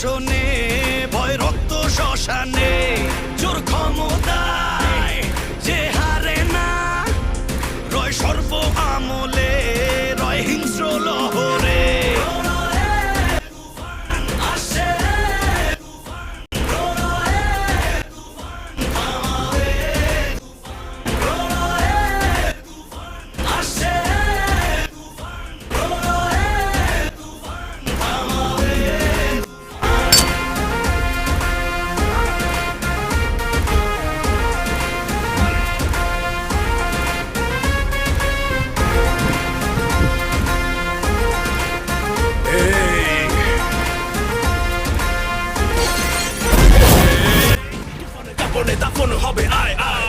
শাসনে ভয় রক্ত শ্মশানে জোর ক্ষমতায় যে হারে না রয় সর্ব আমলে রয় হিংস্র লহরে আসে আসে দাপনে দাপন হবে আয় আয়